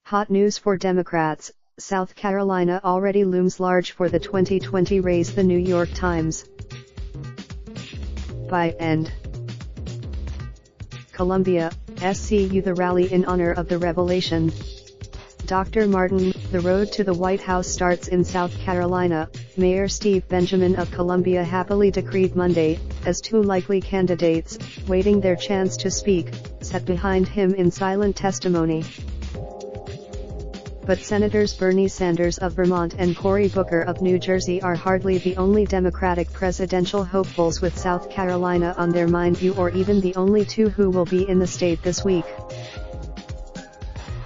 Hot news for Democrats, South Carolina already looms large for the 2020 race. The New York Times. By and Columbia, SCU. The rally in honor of the revelation. Dr. Martin. The road to the White House starts in South Carolina, Mayor Steve Benjamin of Columbia happily decreed Monday, as two likely candidates, waiting their chance to speak, sat behind him in silent testimony. But Senators Bernie Sanders of Vermont and Cory Booker of New Jersey are hardly the only Democratic presidential hopefuls with South Carolina on their mind, or even the only two who will be in the state this week.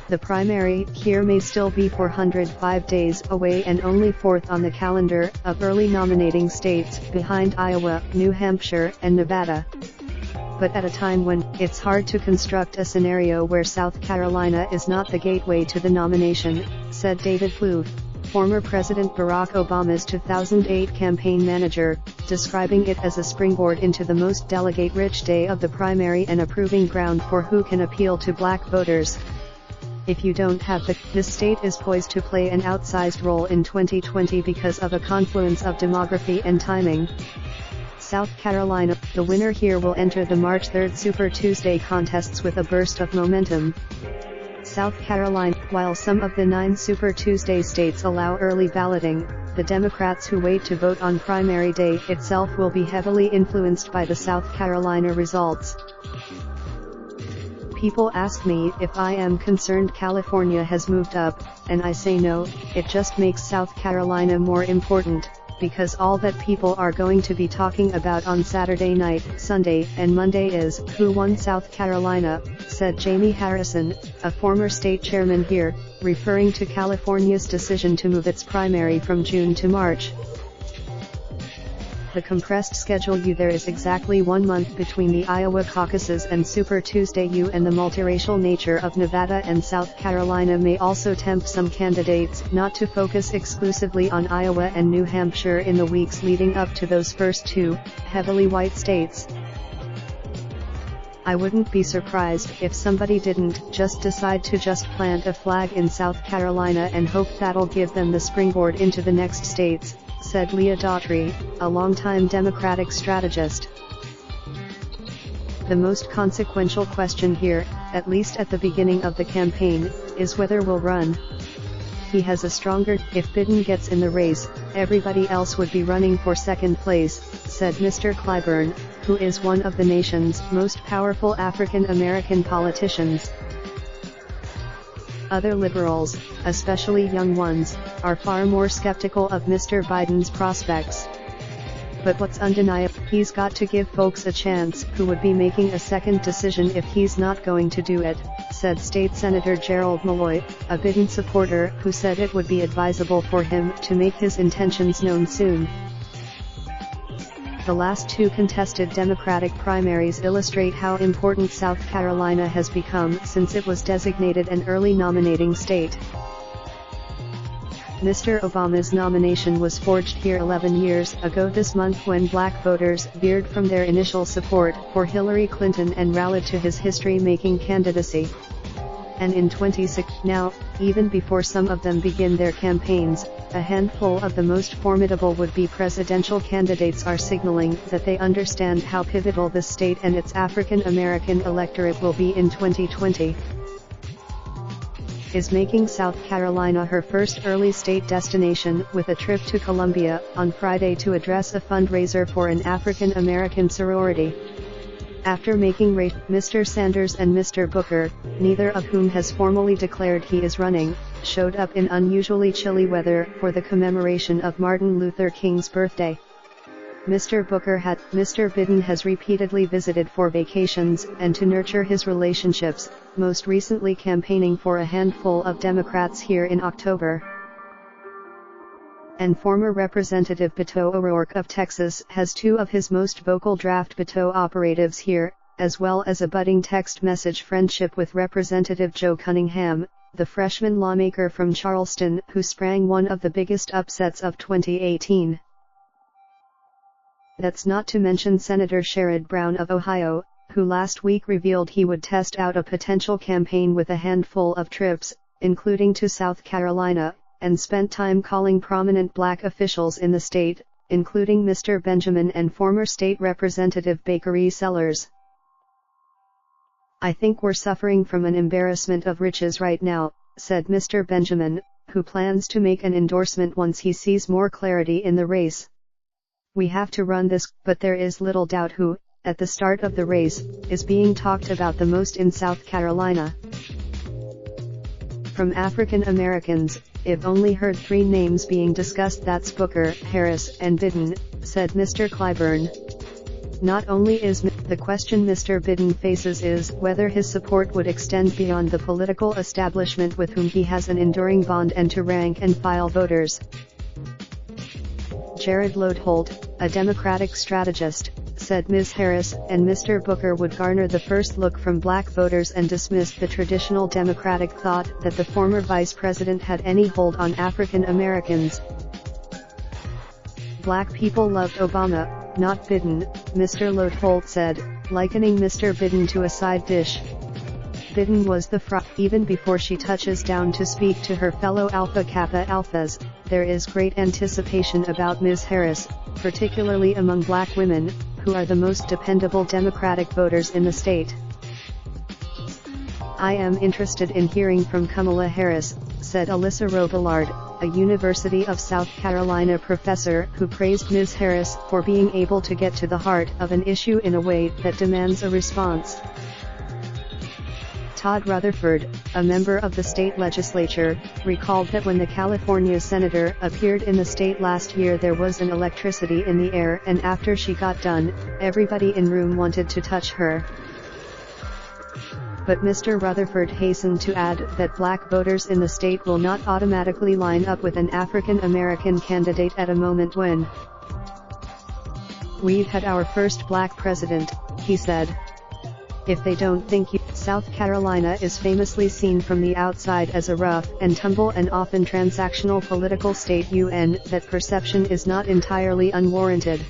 The primary here may still be 405 days away and only fourth on the calendar of early nominating states, behind Iowa, New Hampshire, and Nevada. But at a time when it's hard to construct a scenario where South Carolina is not the gateway to the nomination, said David Plouffe, former President Barack Obama's 2008 campaign manager, describing it as a springboard into the most delegate-rich day of the primary and a proving ground for who can appeal to black voters. If you don't have this state is poised to play an outsized role in 2020 because of a confluence of demography and timing. South Carolina, the winner here will enter the March 3 Super Tuesday contests with a burst of momentum. South Carolina, while some of the 9 Super Tuesday states allow early balloting, the Democrats who wait to vote on primary day itself will be heavily influenced by the South Carolina results. People ask me if I am concerned California has moved up, and I say no. It just makes South Carolina more important, because all that people are going to be talking about on Saturday night, Sunday, and Monday is who won South Carolina, said Jamie Harrison, a former state chairman here, referring to California's decision to move its primary from June to March. The compressed schedule. There is exactly 1 month between the Iowa caucuses and Super Tuesday. And the multiracial nature of Nevada and South Carolina may also tempt some candidates not to focus exclusively on Iowa and New Hampshire in the weeks leading up to those first two, heavily white states. I wouldn't be surprised if somebody didn't just decide to plant a flag in South Carolina and hope that'll give them the springboard into the next states, said Leah Daughtry, a longtime Democratic strategist. The most consequential question here, at least at the beginning of the campaign, is whether we'll run. He has a stronger, if Biden gets in the race, everybody else would be running for second place, said Mr. Clyburn, who is one of the nation's most powerful African American politicians. Other liberals, especially young ones, are far more skeptical of Mr. Biden's prospects. But what's undeniable, he's got to give folks a chance who would be making a second decision if he's not going to do it, said State Senator Gerald Malloy, a Biden supporter who said it would be advisable for him to make his intentions known soon. The last two contested Democratic primaries illustrate how important South Carolina has become since it was designated an early nominating state. Mr. Obama's nomination was forged here 11 years ago this month when black voters veered from their initial support for Hillary Clinton and rallied to his history-making candidacy. And in 2016, now, even before some of them begin their campaigns, a handful of the most formidable would-be presidential candidates are signaling that they understand how pivotal this state and its African American electorate will be in 2020. Is making South Carolina her first early state destination with a trip to Columbia on Friday to address a fundraiser for an African American sorority. After making Mr. Sanders and Mr. Booker, neither of whom has formally declared he is running, showed up in unusually chilly weather for the commemoration of Martin Luther King's birthday. Mr. Biden has repeatedly visited for vacations and to nurture his relationships, most recently campaigning for a handful of Democrats here in October. And former Representative Beto O'Rourke of Texas has two of his most vocal draft Beto operatives here, as well as a budding text message friendship with Representative Joe Cunningham, the freshman lawmaker from Charleston who sprang one of the biggest upsets of 2018. That's not to mention Senator Sherrod Brown of Ohio, who last week revealed he would test out a potential campaign with a handful of trips, including to South Carolina, and spent time calling prominent black officials in the state, including Mr. Benjamin and former state representative Bakery Sellers. "I think we're suffering from an embarrassment of riches right now," said Mr. Benjamin, who plans to make an endorsement once he sees more clarity in the race. "We have to run this, but there is little doubt who, at the start of the race, is being talked about the most in South Carolina. From African Americans, I've only heard 3 names being discussed, that's Booker, Harris, and Biden," said Mr. Clyburn. "Not only is the question Mr. Biden faces is whether his support would extend beyond the political establishment with whom he has an enduring bond and to rank-and-file voters." Jared Lodeholt, a Democratic strategist, said Ms. Harris and Mr. Booker would garner the first look from black voters and dismissed the traditional Democratic thought that the former vice president had any hold on African Americans. "Black people loved Obama, not Biden," Mr. Lodeholt said, likening Mr. Biden to a side dish. "Biden was the even before she touches down to speak to her fellow Alpha Kappa Alphas, there is great anticipation about Ms. Harris, particularly among black women, who are the most dependable Democratic voters in the state. I am interested in hearing from Kamala Harris," said Alyssa Robillard, a University of South Carolina professor who praised Ms. Harris for being able to get to the heart of an issue in a way that demands a response. Todd Rutherford, a member of the state legislature, recalled that when the California senator appeared in the state last year there was an electricity in the air, and after she got done, everybody in room wanted to touch her. But Mr. Rutherford hastened to add that black voters in the state will not automatically line up with an African American candidate at a moment when we've had our first black president, he said. "If they don't think you..." South Carolina is famously seen from the outside as a rough and tumble and often transactional political state. That perception is not entirely unwarranted.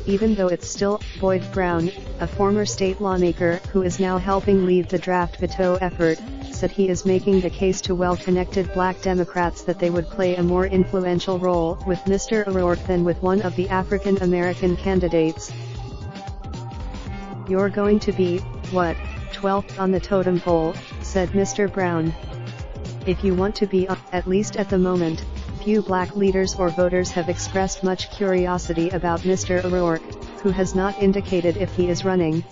Even though it's still, Boyd Brown, a former state lawmaker who is now helping lead the draft veto effort, said he is making the case to well-connected black Democrats that they would play a more influential role with Mr. O'Rourke than with one of the African American candidates. "You're going to be, what, 12th on the totem pole," said Mr. Brown. "If you want to be, at least at the moment, few black leaders or voters have expressed much curiosity about Mr. O'Rourke, who has not indicated if he is running.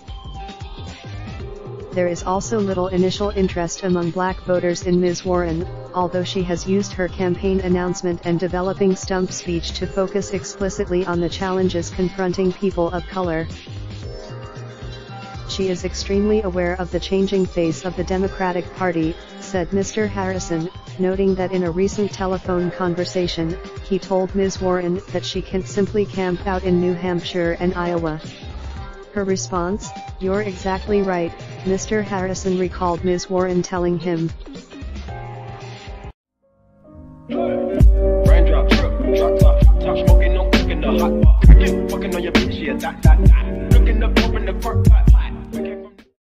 There is also little initial interest among black voters in Ms. Warren, although she has used her campaign announcement and developing stump speech to focus explicitly on the challenges confronting people of color. She is extremely aware of the changing face of the Democratic Party," said Mr. Harrison, noting that in a recent telephone conversation, he told Ms. Warren that she can't simply camp out in New Hampshire and Iowa. Her response, "You're exactly right," Mr. Harrison recalled Ms. Warren telling him. Raindrop, drop top smoking, no cooking the hot pot. Fucking on your bitch, yeah, that. Looking up, open the park pot.